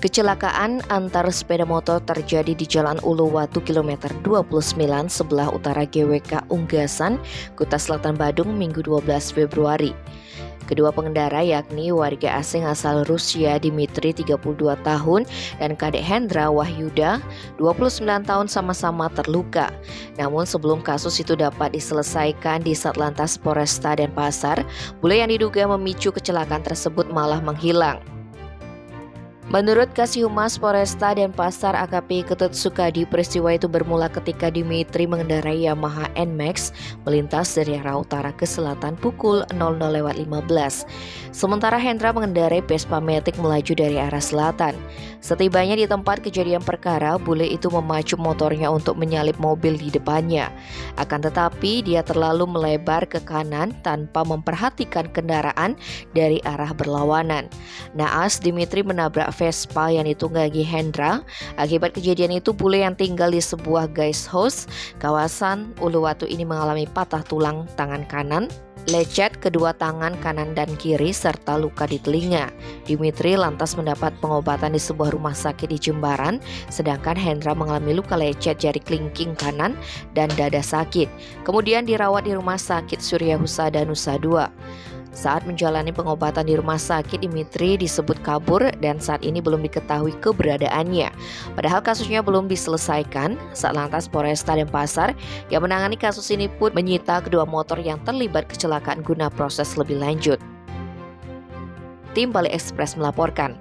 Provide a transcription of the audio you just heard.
Kecelakaan antar sepeda motor terjadi di Jalan Uluwatu kilometer 29 sebelah utara GWK Unggasan, Kuta Selatan Badung, Minggu 12 Februari. Kedua pengendara yakni warga asing asal Rusia Dimitri 32 tahun dan Kadek Hendra Wahyuda 29 tahun sama-sama terluka. Namun sebelum kasus itu dapat diselesaikan di Satlantas Polresta Denpasar, bule yang diduga memicu kecelakaan tersebut malah menghilang. Menurut Kasih-Humas Polresta Denpasar AKP Ketut Sukadi, peristiwa itu bermula ketika Dimitri mengendarai Yamaha NMAX melintas dari arah utara ke selatan pukul 00.15. Sementara Hendra mengendarai Vespa Matic melaju dari arah selatan. Setibanya di tempat kejadian perkara, bule itu memacu motornya untuk menyalip mobil di depannya. Akan tetapi dia terlalu melebar ke kanan tanpa memperhatikan kendaraan dari arah berlawanan. Naas Dimitri menabrak Vespa yang ditunggangi Hendra. Akibat kejadian itu, bule yang tinggal di sebuah guest house kawasan Uluwatu ini mengalami patah tulang tangan kanan, lecet kedua tangan kanan dan kiri, serta luka di telinga. Dimitri lantas mendapat pengobatan di sebuah rumah sakit di Jembaran, sedangkan Hendra mengalami luka lecet jari kelingking kanan dan dada sakit. Kemudian dirawat di Rumah Sakit Surya Husada Nusa Dua. Saat menjalani pengobatan di rumah sakit, Dimitri disebut kabur dan saat ini belum diketahui keberadaannya. Padahal kasusnya belum diselesaikan. Satlantas Polresta Denpasar yang menangani kasus ini pun menyita kedua motor yang terlibat kecelakaan guna proses lebih lanjut. Tim Bali Express melaporkan.